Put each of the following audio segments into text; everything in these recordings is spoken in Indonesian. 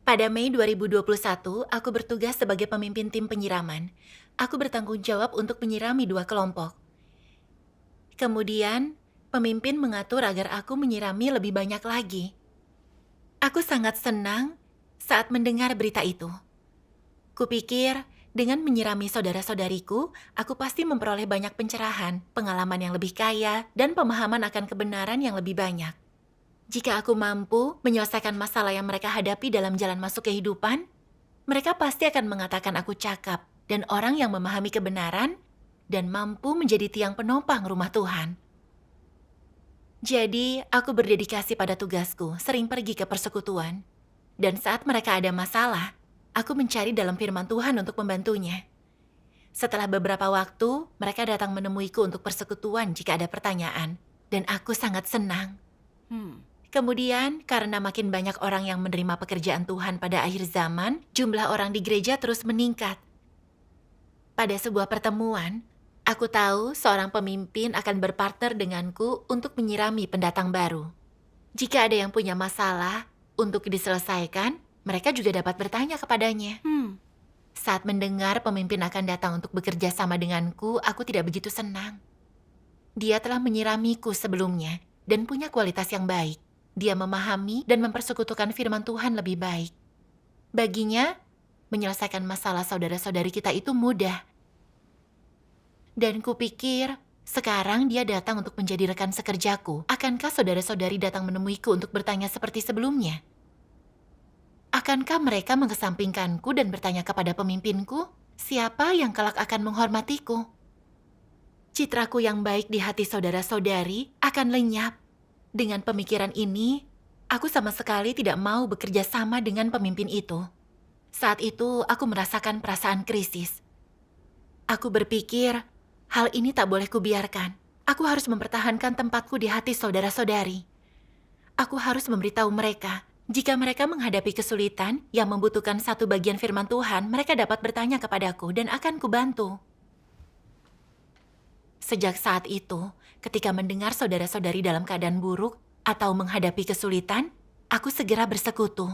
Pada Mei 2021, aku bertugas sebagai pemimpin tim penyiraman. Aku bertanggung jawab untuk menyirami 2 kelompok. Kemudian, pemimpin mengatur agar aku menyirami lebih banyak lagi. Aku sangat senang saat mendengar berita itu. Kupikir, dengan menyirami saudara-saudariku, aku pasti memperoleh banyak pencerahan, pengalaman yang lebih kaya, dan pemahaman akan kebenaran yang lebih banyak. Jika aku mampu menyelesaikan masalah yang mereka hadapi dalam jalan masuk kehidupan, mereka pasti akan mengatakan aku cakap dan orang yang memahami kebenaran dan mampu menjadi tiang penopang rumah Tuhan. Jadi, aku berdedikasi pada tugasku, sering pergi ke persekutuan. Dan saat mereka ada masalah, aku mencari dalam firman Tuhan untuk membantunya. Setelah beberapa waktu, mereka datang menemuiku untuk persekutuan jika ada pertanyaan. Dan aku sangat senang. Kemudian, karena makin banyak orang yang menerima pekerjaan Tuhan pada akhir zaman, jumlah orang di gereja terus meningkat. Pada sebuah pertemuan, aku tahu seorang pemimpin akan berpartner denganku untuk menyirami pendatang baru. Jika ada yang punya masalah untuk diselesaikan, mereka juga dapat bertanya kepadanya. Saat mendengar pemimpin akan datang untuk bekerja sama denganku, aku tidak begitu senang. Dia telah menyiramiku sebelumnya dan punya kualitas yang baik. Dia memahami dan mempersekutukan firman Tuhan lebih baik. Baginya, menyelesaikan masalah saudara-saudari kita itu mudah. Dan kupikir, sekarang dia datang untuk menjadi rekan sekerjaku. Akankah saudara-saudari datang menemuiku untuk bertanya seperti sebelumnya? Akankah mereka mengesampingkanku dan bertanya kepada pemimpinku, siapa yang kelak akan menghormatiku? Citraku yang baik di hati saudara-saudari akan lenyap. Dengan pemikiran ini, aku sama sekali tidak mau bekerja sama dengan pemimpin itu. Saat itu, aku merasakan perasaan krisis. Aku berpikir, hal ini tak boleh kubiarkan. Aku harus mempertahankan tempatku di hati saudara-saudari. Aku harus memberitahu mereka, jika mereka menghadapi kesulitan yang membutuhkan satu bagian firman Tuhan, mereka dapat bertanya kepadaku dan akan kubantu. Sejak saat itu, ketika mendengar saudara-saudari dalam keadaan buruk atau menghadapi kesulitan, aku segera bersekutu.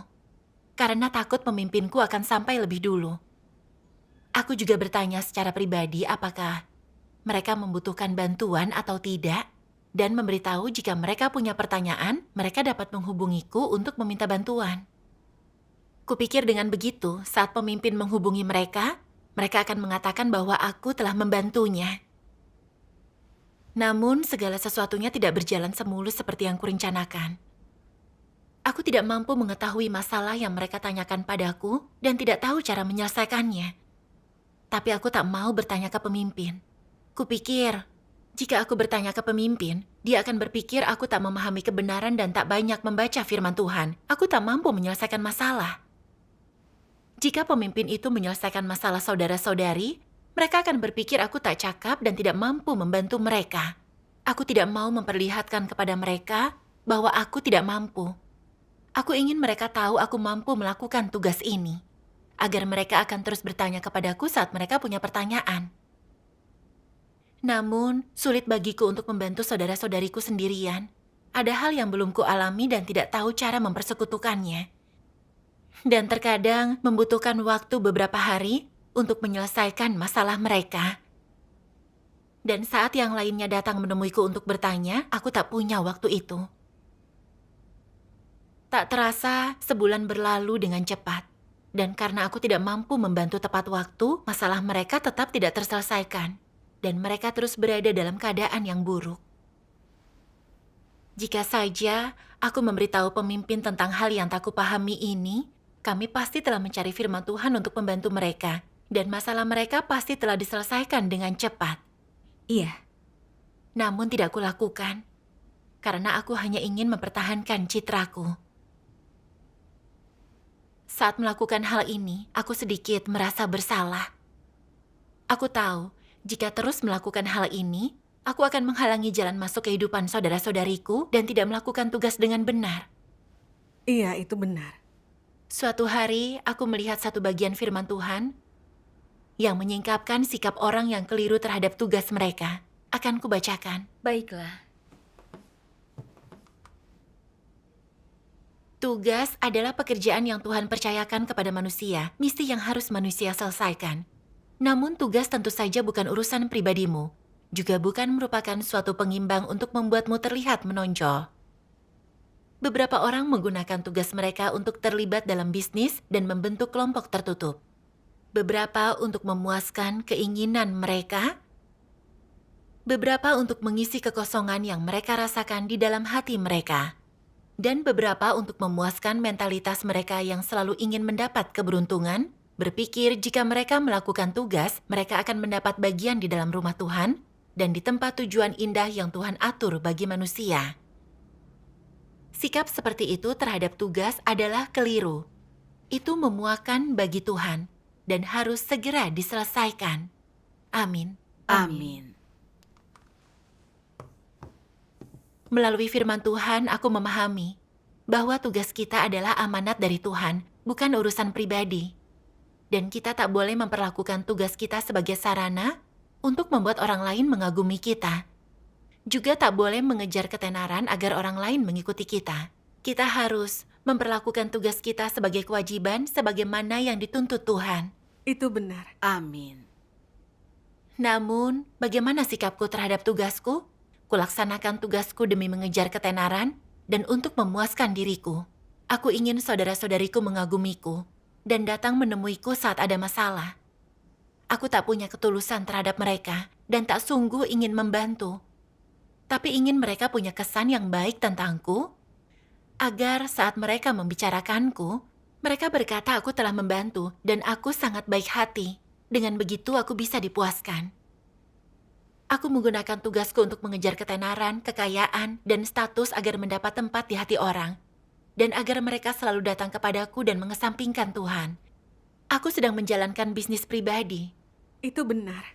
Karena takut pemimpinku akan sampai lebih dulu. Aku juga bertanya secara pribadi apakah mereka membutuhkan bantuan atau tidak, dan memberitahu jika mereka punya pertanyaan, mereka dapat menghubungiku untuk meminta bantuan. Kupikir dengan begitu, saat pemimpin menghubungi mereka, mereka akan mengatakan bahwa aku telah membantunya. Namun, segala sesuatunya tidak berjalan semulus seperti yang kurencanakan. Aku tidak mampu mengetahui masalah yang mereka tanyakan padaku dan tidak tahu cara menyelesaikannya. Tapi aku tak mau bertanya ke pemimpin. Kupikir, jika aku bertanya ke pemimpin, dia akan berpikir aku tak memahami kebenaran dan tak banyak membaca firman Tuhan. Aku tak mampu menyelesaikan masalah. Jika pemimpin itu menyelesaikan masalah saudara-saudari, mereka akan berpikir aku tak cakap dan tidak mampu membantu mereka. Aku tidak mau memperlihatkan kepada mereka bahwa aku tidak mampu. Aku ingin mereka tahu aku mampu melakukan tugas ini, agar mereka akan terus bertanya kepadaku saat mereka punya pertanyaan. Namun, sulit bagiku untuk membantu saudara-saudariku sendirian. Ada hal yang belum kualami dan tidak tahu cara mempersekutukannya. Dan terkadang membutuhkan waktu beberapa hari untuk menyelesaikan masalah mereka. Dan saat yang lainnya datang menemuiku untuk bertanya, aku tak punya waktu itu. Tak terasa, sebulan berlalu dengan cepat. Dan karena aku tidak mampu membantu tepat waktu, masalah mereka tetap tidak terselesaikan. Dan mereka terus berada dalam keadaan yang buruk. Jika saja aku memberitahu pemimpin tentang hal yang tak kupahami ini, kami pasti telah mencari firman Tuhan untuk membantu mereka. Dan masalah mereka pasti telah diselesaikan dengan cepat. Iya, Namun tidak kulakukan, karena aku hanya ingin mempertahankan citraku. Saat melakukan hal ini, aku sedikit merasa bersalah. Aku tahu, jika terus melakukan hal ini, aku akan menghalangi jalan masuk kehidupan saudara-saudariku dan tidak melakukan tugas dengan benar. iya itu benar. Suatu hari, aku melihat satu bagian firman Tuhan yang menyingkapkan sikap orang yang keliru terhadap tugas mereka. Akan kubacakan. Baiklah. Tugas adalah pekerjaan yang Tuhan percayakan kepada manusia, misi yang harus manusia selesaikan. Namun tugas tentu saja bukan urusan pribadimu, juga bukan merupakan suatu pengimbang untuk membuatmu terlihat menonjol. Beberapa orang menggunakan tugas mereka untuk terlibat dalam bisnis dan membentuk kelompok tertutup. Beberapa untuk memuaskan keinginan mereka, beberapa untuk mengisi kekosongan yang mereka rasakan di dalam hati mereka, dan beberapa untuk memuaskan mentalitas mereka yang selalu ingin mendapat keberuntungan, berpikir jika mereka melakukan tugas, mereka akan mendapat bagian di dalam rumah Tuhan dan di tempat tujuan indah yang Tuhan atur bagi manusia. Sikap seperti itu terhadap tugas adalah keliru. Itu memuakan bagi Tuhan dan harus segera diselesaikan. Amin. Amin. Melalui firman Tuhan, aku memahami bahwa tugas kita adalah amanat dari Tuhan, bukan urusan pribadi. Dan kita tak boleh memperlakukan tugas kita sebagai sarana untuk membuat orang lain mengagumi kita. Juga tak boleh mengejar ketenaran agar orang lain mengikuti kita. Kita harus memperlakukan tugas kita sebagai kewajiban sebagaimana yang dituntut Tuhan. Itu benar. Amin. Namun, bagaimana sikapku terhadap tugasku? Kulaksanakan tugasku demi mengejar ketenaran dan untuk memuaskan diriku. Aku ingin saudara-saudariku mengagumiku dan datang menemuiku saat ada masalah. Aku tak punya ketulusan terhadap mereka dan tak sungguh ingin membantu. Tapi ingin mereka punya kesan yang baik tentangku, agar saat mereka membicarakanku, mereka berkata aku telah membantu dan aku sangat baik hati. Dengan begitu aku bisa dipuaskan. Aku menggunakan tugasku untuk mengejar ketenaran, kekayaan, dan status agar mendapat tempat di hati orang. Dan agar mereka selalu datang kepadaku dan mengesampingkan Tuhan. Aku sedang menjalankan bisnis pribadi. Itu benar.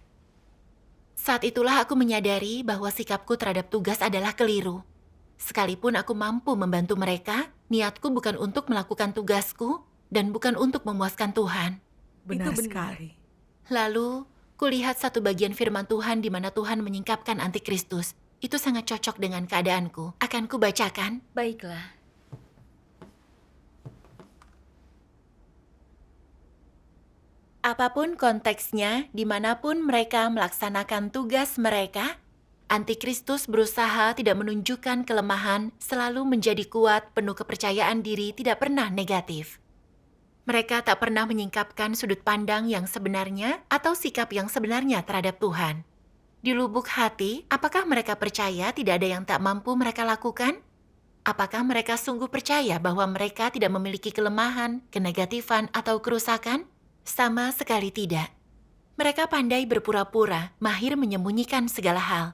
Saat itulah aku menyadari bahwa sikapku terhadap tugas adalah keliru. Sekalipun aku mampu membantu mereka, niatku bukan untuk melakukan tugasku dan bukan untuk memuaskan Tuhan. Benar Itu benar. sekali. Lalu, kulihat satu bagian firman Tuhan di mana Tuhan menyingkapkan antikristus. Itu sangat cocok dengan keadaanku. Akan kubacakan? Baiklah. Apapun konteksnya, dimanapun mereka melaksanakan tugas mereka, antikristus berusaha tidak menunjukkan kelemahan, selalu menjadi kuat, penuh kepercayaan diri, tidak pernah negatif. Mereka tak pernah menyingkapkan sudut pandang yang sebenarnya atau sikap yang sebenarnya terhadap Tuhan. Di lubuk hati, apakah mereka percaya tidak ada yang tak mampu mereka lakukan? Apakah mereka sungguh percaya bahwa mereka tidak memiliki kelemahan, kenegatifan, atau kerusakan? Sama sekali tidak. Mereka pandai berpura-pura, mahir menyembunyikan segala hal.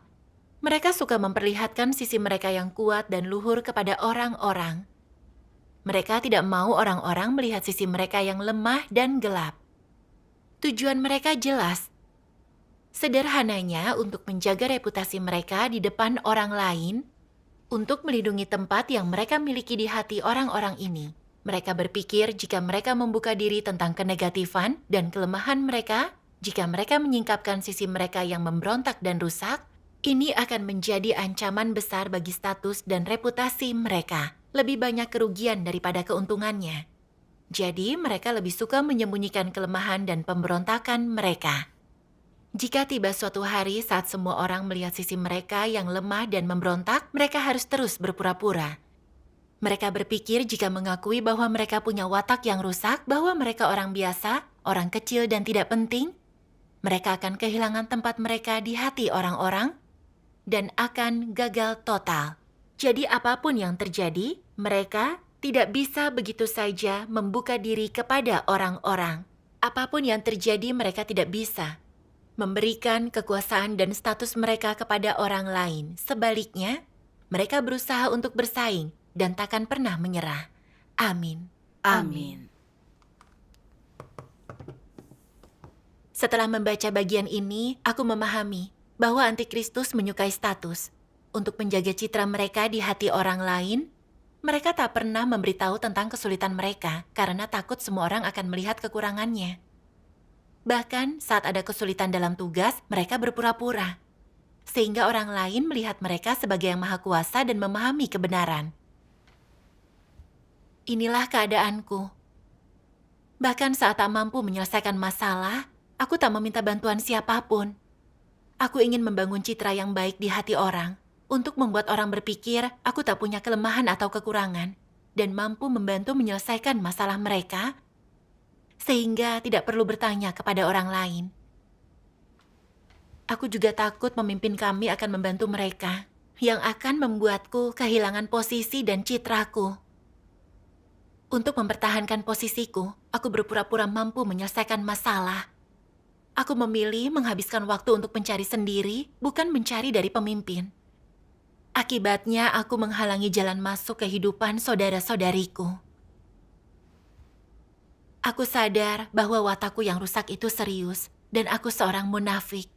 Mereka suka memperlihatkan sisi mereka yang kuat dan luhur kepada orang-orang. Mereka tidak mau orang-orang melihat sisi mereka yang lemah dan gelap. Tujuan mereka jelas. Sederhananya untuk menjaga reputasi mereka di depan orang lain, untuk melindungi tempat yang mereka miliki di hati orang-orang ini. Mereka berpikir jika mereka membuka diri tentang kenegatifan dan kelemahan mereka, jika mereka menyingkapkan sisi mereka yang memberontak dan rusak, ini akan menjadi ancaman besar bagi status dan reputasi mereka. Lebih banyak kerugian daripada keuntungannya. Jadi, mereka lebih suka menyembunyikan kelemahan dan pemberontakan mereka. Jika tiba suatu hari saat semua orang melihat sisi mereka yang lemah dan memberontak, mereka harus terus berpura-pura. Mereka berpikir jika mengakui bahwa mereka punya watak yang rusak, bahwa mereka orang biasa, orang kecil dan tidak penting, mereka akan kehilangan tempat mereka di hati orang-orang dan akan gagal total. Jadi apapun yang terjadi, mereka tidak bisa begitu saja membuka diri kepada orang-orang. Apapun yang terjadi, mereka tidak bisa memberikan kekuasaan dan status mereka kepada orang lain. Sebaliknya, mereka berusaha untuk bersaing dan takkan pernah menyerah. Amin. Amin. Setelah membaca bagian ini, aku memahami bahwa antikristus menyukai status. Untuk menjaga citra mereka di hati orang lain, mereka tak pernah memberitahu tentang kesulitan mereka karena takut semua orang akan melihat kekurangannya. Bahkan saat ada kesulitan dalam tugas, mereka berpura-pura. Sehingga orang lain melihat mereka sebagai yang maha kuasa dan memahami kebenaran. Inilah keadaanku. Bahkan saat tak mampu menyelesaikan masalah, aku tak meminta bantuan siapapun. Aku ingin membangun citra yang baik di hati orang, untuk membuat orang berpikir aku tak punya kelemahan atau kekurangan, dan mampu membantu menyelesaikan masalah mereka, sehingga tidak perlu bertanya kepada orang lain. Aku juga takut memimpin kami akan membantu mereka, yang akan membuatku kehilangan posisi dan citraku. Untuk mempertahankan posisiku, aku berpura-pura mampu menyelesaikan masalah. Aku memilih menghabiskan waktu untuk mencari sendiri, bukan mencari dari pemimpin. Akibatnya, aku menghalangi jalan masuk kehidupan saudara-saudariku. Aku sadar bahwa watakku yang rusak itu serius, dan aku seorang munafik.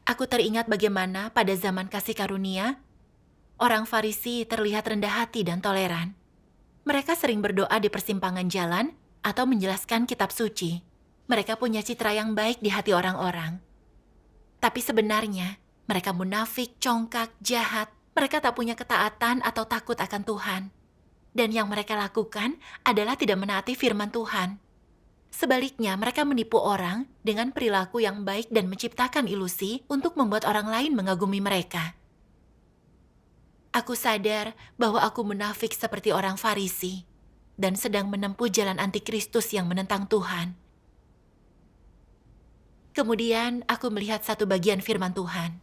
Aku teringat bagaimana pada zaman kasih karunia, orang Farisi terlihat rendah hati dan toleran. Mereka sering berdoa di persimpangan jalan atau menjelaskan kitab suci. Mereka punya citra yang baik di hati orang-orang. Tapi sebenarnya, mereka munafik, congkak, jahat. Mereka tak punya ketaatan atau takut akan Tuhan. Dan yang mereka lakukan adalah tidak menaati firman Tuhan. Sebaliknya, mereka menipu orang dengan perilaku yang baik dan menciptakan ilusi untuk membuat orang lain mengagumi mereka. Aku sadar bahwa aku munafik seperti orang Farisi dan sedang menempuh jalan antikristus yang menentang Tuhan. Kemudian aku melihat satu bagian firman Tuhan.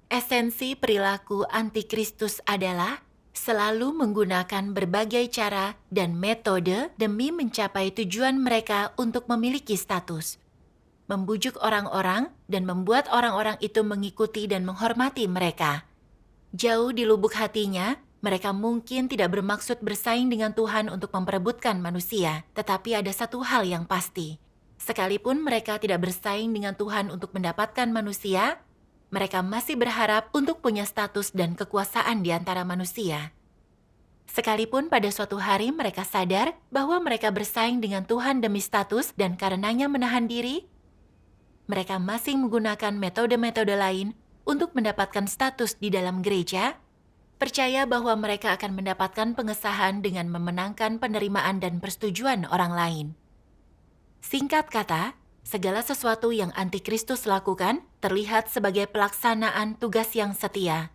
Esensi perilaku antikristus adalah selalu menggunakan berbagai cara dan metode demi mencapai tujuan mereka untuk memiliki status, membujuk orang-orang dan membuat orang-orang itu mengikuti dan menghormati mereka. Jauh di lubuk hatinya, mereka mungkin tidak bermaksud bersaing dengan Tuhan untuk memperebutkan manusia, tetapi ada satu hal yang pasti. Sekalipun mereka tidak bersaing dengan Tuhan untuk mendapatkan manusia, mereka masih berharap untuk punya status dan kekuasaan di antara manusia. Sekalipun pada suatu hari mereka sadar bahwa mereka bersaing dengan Tuhan demi status dan karenanya menahan diri, mereka masih menggunakan metode-metode lain untuk mendapatkan status di dalam gereja, percaya bahwa mereka akan mendapatkan pengesahan dengan memenangkan penerimaan dan persetujuan orang lain. Singkat kata, segala sesuatu yang antikristus lakukan terlihat sebagai pelaksanaan tugas yang setia.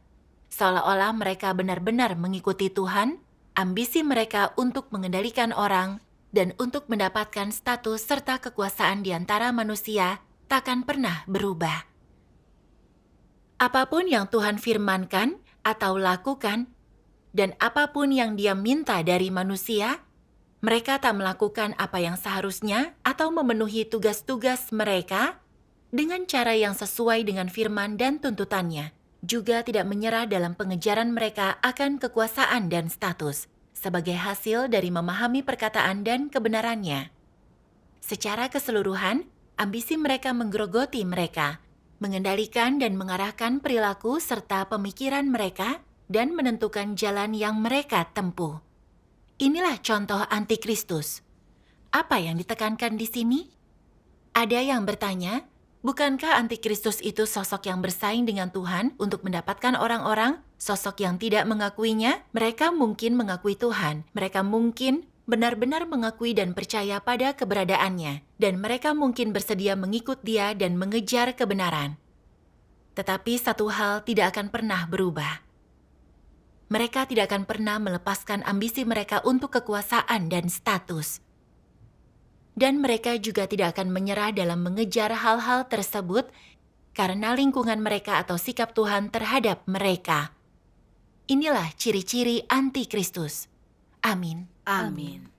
Seolah-olah mereka benar-benar mengikuti Tuhan, ambisi mereka untuk mengendalikan orang, dan untuk mendapatkan status serta kekuasaan di antara manusia takkan pernah berubah. Apapun yang Tuhan firmankan atau lakukan, dan apapun yang Dia minta dari manusia, mereka tak melakukan apa yang seharusnya atau memenuhi tugas-tugas mereka dengan cara yang sesuai dengan firman dan tuntutannya. Juga tidak menyerah dalam pengejaran mereka akan kekuasaan dan status, sebagai hasil dari memahami perkataan dan kebenarannya. Secara keseluruhan, ambisi mereka menggerogoti mereka, mengendalikan dan mengarahkan perilaku serta pemikiran mereka, dan menentukan jalan yang mereka tempuh. Inilah contoh antikristus. Apa yang ditekankan di sini? Ada yang bertanya, bukankah antikristus itu sosok yang bersaing dengan Tuhan untuk mendapatkan orang-orang, sosok yang tidak mengakuinya? Mereka mungkin mengakui Tuhan, mereka mungkin benar-benar mengakui dan percaya pada keberadaannya, dan mereka mungkin bersedia mengikut Dia dan mengejar kebenaran. Tetapi satu hal tidak akan pernah berubah. Mereka tidak akan pernah melepaskan ambisi mereka untuk kekuasaan dan status. Dan mereka juga tidak akan menyerah dalam mengejar hal-hal tersebut karena lingkungan mereka atau sikap Tuhan terhadap mereka. Inilah ciri-ciri antikristus. Amin. Amin.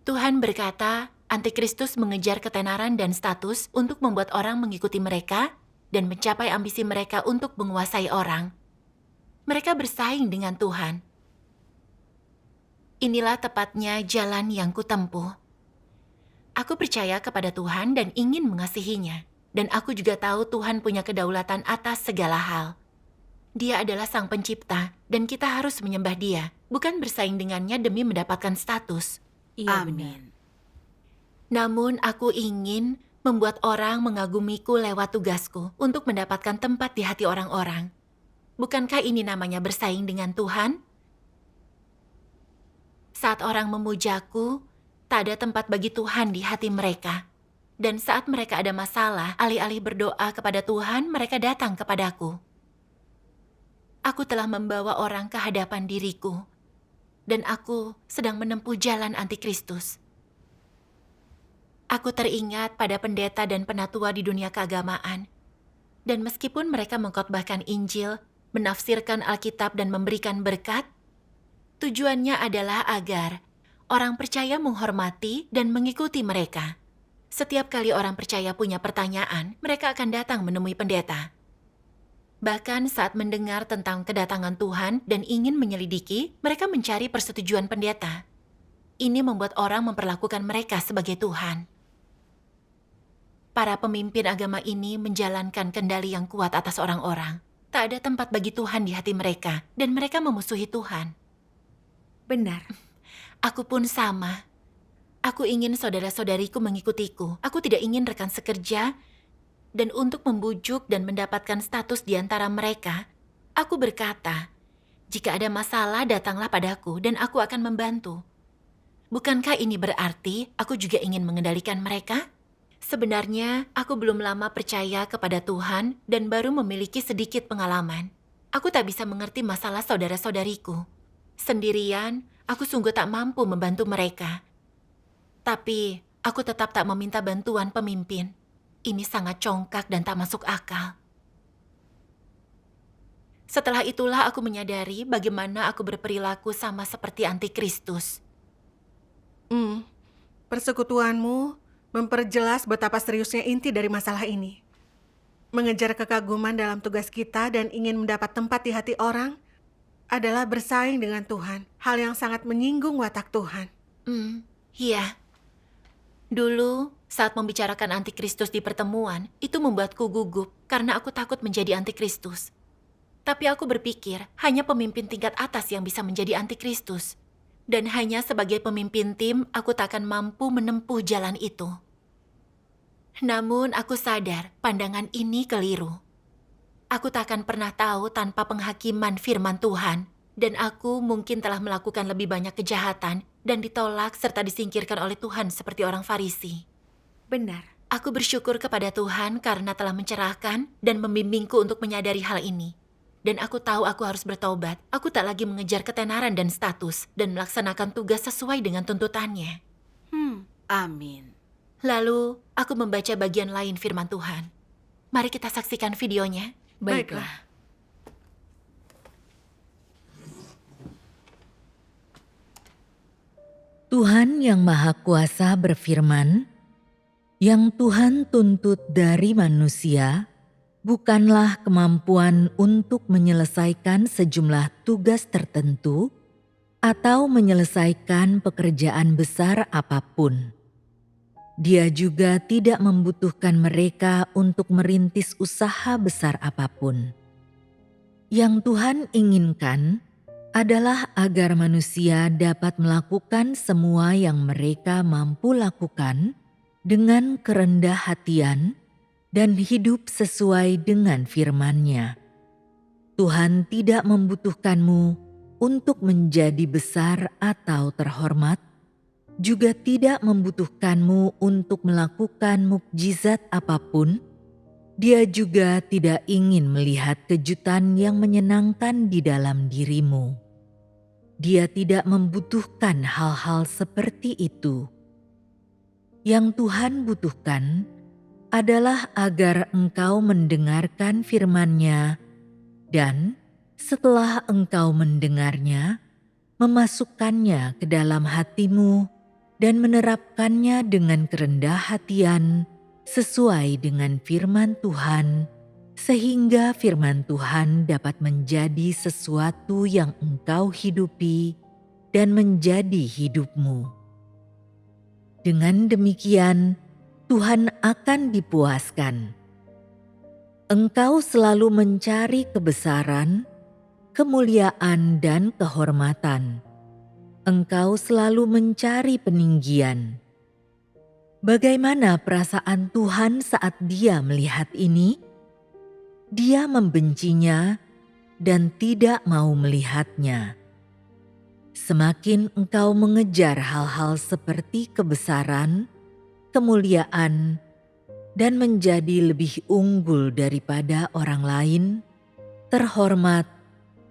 Tuhan berkata, antikristus mengejar ketenaran dan status untuk membuat orang mengikuti mereka dan mencapai ambisi mereka untuk menguasai orang. Mereka bersaing dengan Tuhan. Inilah tepatnya jalan yang kutempuh. Aku percaya kepada Tuhan dan ingin mengasihinya. Dan aku juga tahu Tuhan punya kedaulatan atas segala hal. Dia adalah Sang Pencipta dan kita harus menyembah Dia, bukan bersaing dengannya demi mendapatkan status. Iya, Amin. Namun aku ingin membuat orang mengagumiku lewat tugasku untuk mendapatkan tempat di hati orang-orang. Bukankah ini namanya bersaing dengan Tuhan? Saat orang memujaku, tak ada tempat bagi Tuhan di hati mereka. Dan saat mereka ada masalah, alih-alih berdoa kepada Tuhan, mereka datang kepadaku. Aku telah membawa orang ke hadapan diriku, dan aku sedang menempuh jalan antikristus. Aku teringat pada pendeta dan penatua di dunia keagamaan. Dan meskipun mereka mengkhotbahkan Injil, menafsirkan Alkitab dan memberikan berkat, tujuannya adalah agar orang percaya menghormati dan mengikuti mereka. Setiap kali orang percaya punya pertanyaan, mereka akan datang menemui pendeta. Bahkan saat mendengar tentang kedatangan Tuhan dan ingin menyelidiki, mereka mencari persetujuan pendeta. Ini membuat orang memperlakukan mereka sebagai Tuhan. Para pemimpin agama ini menjalankan kendali yang kuat atas orang-orang. Tak ada tempat bagi Tuhan di hati mereka, dan mereka memusuhi Tuhan. Benar. Aku pun sama. Aku ingin saudara-saudariku mengikutiku. Aku tidak ingin rekan sekerja. Dan untuk membujuk dan mendapatkan status di antara mereka, aku berkata, jika ada masalah datanglah padaku dan aku akan membantu. Bukankah ini berarti aku juga ingin mengendalikan mereka? Sebenarnya, aku belum lama percaya kepada Tuhan dan baru memiliki sedikit pengalaman. Aku tak bisa mengerti masalah saudara-saudariku. Sendirian, aku sungguh tak mampu membantu mereka. Tapi, aku tetap tak meminta bantuan pemimpin. Ini sangat congkak dan tak masuk akal. Setelah itulah aku menyadari bagaimana aku berperilaku sama seperti antikristus. Persekutuanmu memperjelas betapa seriusnya inti dari masalah ini. Mengejar kekaguman dalam tugas kita dan ingin mendapat tempat di hati orang adalah bersaing dengan Tuhan, hal yang sangat menyinggung watak Tuhan. Iya. Dulu, saat membicarakan antikristus di pertemuan, itu membuatku gugup karena aku takut menjadi antikristus. Tapi aku berpikir, hanya pemimpin tingkat atas yang bisa menjadi antikristus. Dan hanya sebagai pemimpin tim, aku tak akan mampu menempuh jalan itu. Namun, aku sadar pandangan ini keliru. Aku tak akan pernah tahu tanpa penghakiman firman Tuhan. Dan aku mungkin telah melakukan lebih banyak kejahatan dan ditolak serta disingkirkan oleh Tuhan seperti orang Farisi. Benar. Aku bersyukur kepada Tuhan karena telah mencerahkan dan membimbingku untuk menyadari hal ini. Dan aku tahu aku harus bertobat. Aku tak lagi mengejar ketenaran dan status dan melaksanakan tugas sesuai dengan tuntutannya. Amin. Lalu, aku membaca bagian lain firman Tuhan. Mari kita saksikan videonya. Baiklah. Tuhan yang Maha Kuasa berfirman, "Yang Tuhan tuntut dari manusia bukanlah kemampuan untuk menyelesaikan sejumlah tugas tertentu atau menyelesaikan pekerjaan besar apapun. Dia juga tidak membutuhkan mereka untuk merintis usaha besar apapun. Yang Tuhan inginkan adalah agar manusia dapat melakukan semua yang mereka mampu lakukan dengan kerendah hatian dan hidup sesuai dengan firman-Nya. Tuhan tidak membutuhkanmu untuk menjadi besar atau terhormat, juga tidak membutuhkanmu untuk melakukan mukjizat apapun. Dia juga tidak ingin melihat kejutan yang menyenangkan di dalam dirimu. Dia tidak membutuhkan hal-hal seperti itu. Yang Tuhan butuhkan adalah agar engkau mendengarkan firman-Nya dan setelah engkau mendengarnya, memasukkannya ke dalam hatimu dan menerapkannya dengan kerendah hatian sesuai dengan firman Tuhan, sehingga firman Tuhan dapat menjadi sesuatu yang engkau hidupi dan menjadi hidupmu. Dengan demikian, Tuhan akan dipuaskan. Engkau selalu mencari kebesaran, kemuliaan, dan kehormatan. Engkau selalu mencari peninggian. Bagaimana perasaan Tuhan saat Dia melihat ini? Dia membencinya dan tidak mau melihatnya. Semakin engkau mengejar hal-hal seperti kebesaran, kemuliaan, dan menjadi lebih unggul daripada orang lain, terhormat,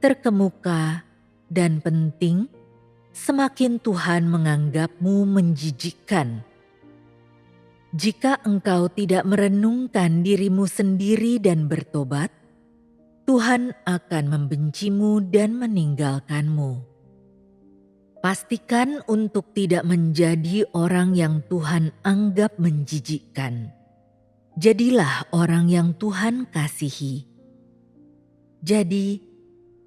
terkemuka, dan penting, semakin Tuhan menganggapmu menjijikkan. Jika engkau tidak merenungkan dirimu sendiri dan bertobat, Tuhan akan membencimu dan meninggalkanmu. Pastikan untuk tidak menjadi orang yang Tuhan anggap menjijikkan. Jadilah orang yang Tuhan kasihi. Jadi,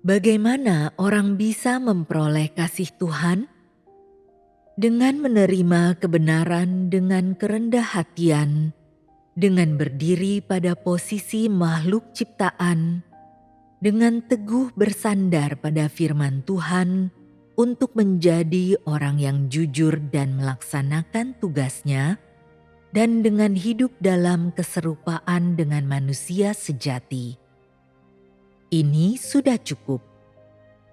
bagaimana orang bisa memperoleh kasih Tuhan? Dengan menerima kebenaran dengan kerendah hatian, dengan berdiri pada posisi makhluk ciptaan, dengan teguh bersandar pada firman Tuhan untuk menjadi orang yang jujur dan melaksanakan tugasnya, dan dengan hidup dalam keserupaan dengan manusia sejati. Ini sudah cukup.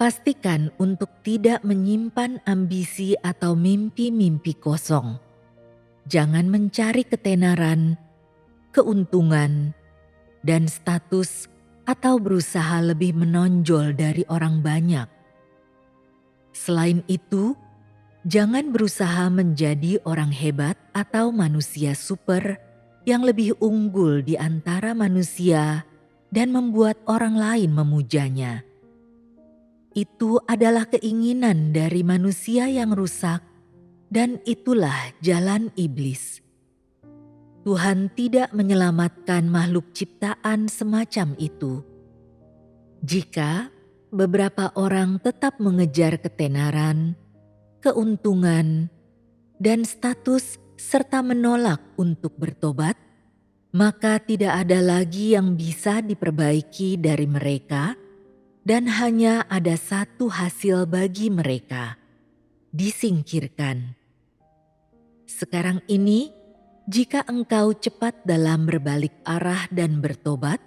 Pastikan untuk tidak menyimpan ambisi atau mimpi-mimpi kosong. Jangan mencari ketenaran, keuntungan, dan status atau berusaha lebih menonjol dari orang banyak. Selain itu, jangan berusaha menjadi orang hebat atau manusia super yang lebih unggul di antara manusia dan membuat orang lain memujanya. Itu adalah keinginan dari manusia yang rusak, dan itulah jalan iblis. Tuhan tidak menyelamatkan makhluk ciptaan semacam itu. Jika beberapa orang tetap mengejar ketenaran, keuntungan, dan status serta menolak untuk bertobat, maka tidak ada lagi yang bisa diperbaiki dari mereka, dan hanya ada satu hasil bagi mereka: disingkirkan. Sekarang ini, jika engkau cepat dalam berbalik arah dan bertobat,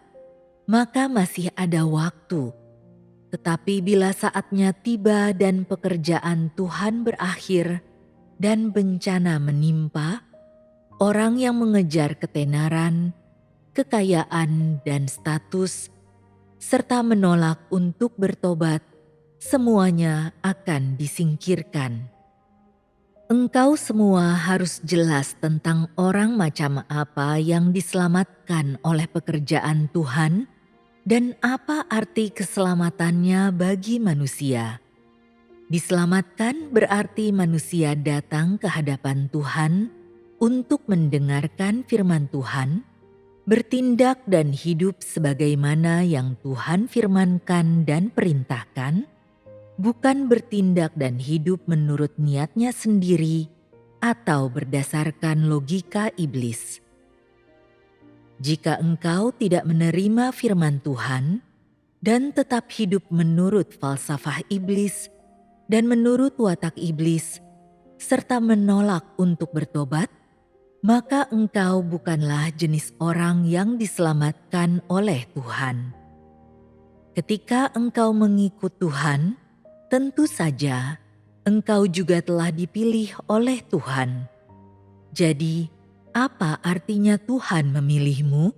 maka masih ada waktu. Tetapi bila saatnya tiba dan pekerjaan Tuhan berakhir dan bencana menimpa, orang yang mengejar ketenaran, kekayaan, dan status, serta menolak untuk bertobat, semuanya akan disingkirkan. Engkau semua harus jelas tentang orang macam apa yang diselamatkan oleh pekerjaan Tuhan dan apa arti keselamatannya bagi manusia. Diselamatkan berarti manusia datang ke hadapan Tuhan untuk mendengarkan firman Tuhan, bertindak dan hidup sebagaimana yang Tuhan firmankan dan perintahkan, bukan bertindak dan hidup menurut niatnya sendiri atau berdasarkan logika iblis. Jika engkau tidak menerima firman Tuhan dan tetap hidup menurut falsafah iblis dan menurut watak iblis, serta menolak untuk bertobat, maka engkau bukanlah jenis orang yang diselamatkan oleh Tuhan. Ketika engkau mengikut Tuhan, tentu saja engkau juga telah dipilih oleh Tuhan. Jadi, apa artinya Tuhan memilihmu?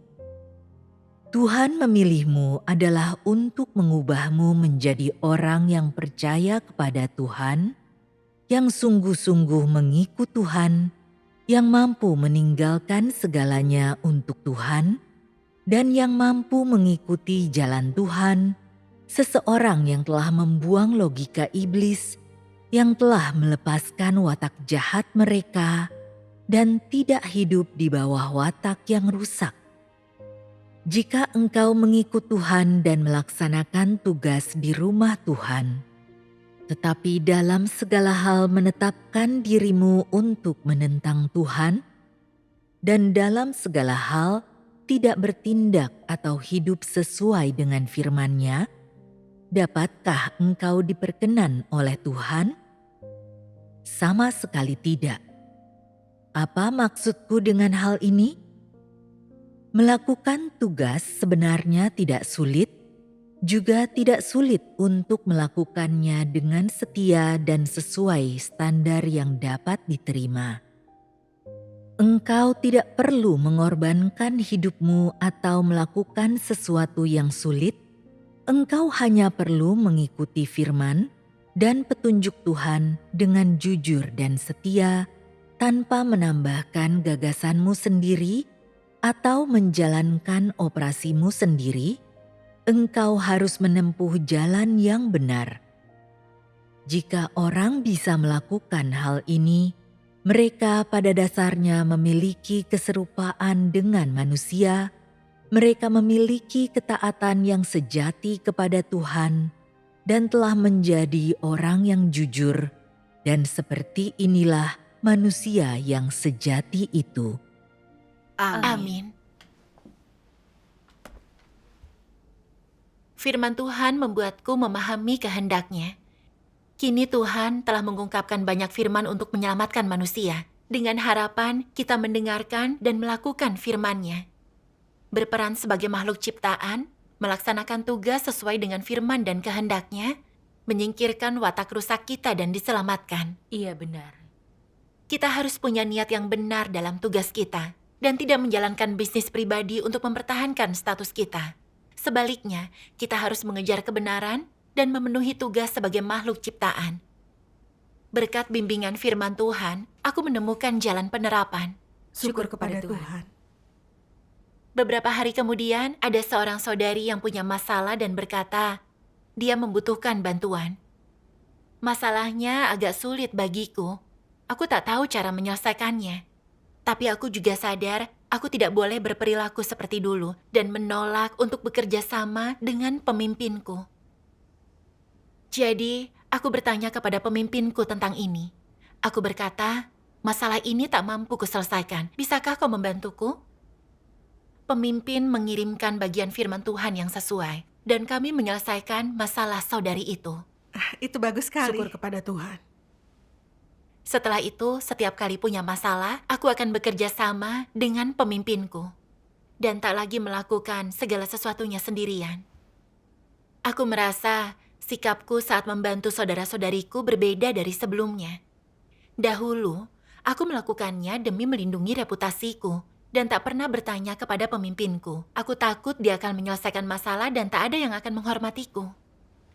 Tuhan memilihmu adalah untuk mengubahmu menjadi orang yang percaya kepada Tuhan, yang sungguh-sungguh mengikut Tuhan, yang mampu meninggalkan segalanya untuk Tuhan, dan yang mampu mengikuti jalan Tuhan, seseorang yang telah membuang logika iblis, yang telah melepaskan watak jahat mereka, dan tidak hidup di bawah watak yang rusak. Jika engkau mengikut Tuhan dan melaksanakan tugas di rumah Tuhan, tetapi dalam segala hal menetapkan dirimu untuk menentang Tuhan, dan dalam segala hal tidak bertindak atau hidup sesuai dengan firman-Nya, dapatkah engkau diperkenan oleh Tuhan? Sama sekali tidak. apa maksudku dengan hal ini? Melakukan tugas sebenarnya tidak sulit, juga tidak sulit untuk melakukannya dengan setia dan sesuai standar yang dapat diterima. Engkau tidak perlu mengorbankan hidupmu atau melakukan sesuatu yang sulit. Engkau hanya perlu mengikuti firman dan petunjuk Tuhan dengan jujur dan setia, tanpa menambahkan gagasanmu sendiri atau menjalankan operasimu sendiri. Engkau harus menempuh jalan yang benar. Jika orang bisa melakukan hal ini, mereka pada dasarnya memiliki keserupaan dengan manusia. Mereka memiliki ketaatan yang sejati kepada Tuhan dan telah menjadi orang yang jujur, dan seperti inilah manusia yang sejati itu. Amin. Firman Tuhan membuatku memahami kehendak-Nya. Kini Tuhan telah mengungkapkan banyak firman untuk menyelamatkan manusia. Dengan harapan kita mendengarkan dan melakukan firman-Nya. Berperan sebagai makhluk ciptaan, melaksanakan tugas sesuai dengan firman dan kehendak-Nya, menyingkirkan watak rusak kita dan diselamatkan. Iya benar. Kita harus punya niat yang benar dalam tugas kita dan tidak menjalankan bisnis pribadi untuk mempertahankan status kita. Sebaliknya, kita harus mengejar kebenaran dan memenuhi tugas sebagai makhluk ciptaan. Berkat bimbingan firman Tuhan, aku menemukan jalan penerapan. Syukur kepada Tuhan. Beberapa hari kemudian, ada seorang saudari yang punya masalah dan berkata, dia membutuhkan bantuan. Masalahnya agak sulit bagiku. Aku tak tahu cara menyelesaikannya. Tapi aku juga sadar aku tidak boleh berperilaku seperti dulu dan menolak untuk bekerja sama dengan pemimpinku. Jadi, aku bertanya kepada pemimpinku tentang ini. Aku berkata, masalah ini tak mampu kuselesaikan. Bisakah kau membantuku? Pemimpin mengirimkan bagian firman Tuhan yang sesuai, dan kami menyelesaikan masalah saudari itu. Itu bagus sekali. Syukur kepada Tuhan. Setelah itu, setiap kali punya masalah, aku akan bekerja sama dengan pemimpinku. Dan tak lagi melakukan segala sesuatunya sendirian. Aku merasa sikapku saat membantu saudara-saudariku berbeda dari sebelumnya. Dahulu, aku melakukannya demi melindungi reputasiku dan tak pernah bertanya kepada pemimpinku. Aku takut dia akan menyelesaikan masalah dan tak ada yang akan menghormatiku.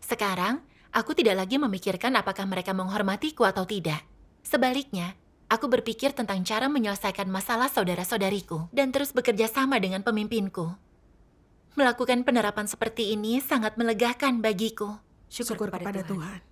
Sekarang, aku tidak lagi memikirkan apakah mereka menghormatiku atau tidak. Sebaliknya, aku berpikir tentang cara menyelesaikan masalah saudara-saudariku dan terus bekerja sama dengan pemimpinku. Melakukan penerapan seperti ini sangat melegakan bagiku. Syukur kepada Tuhan.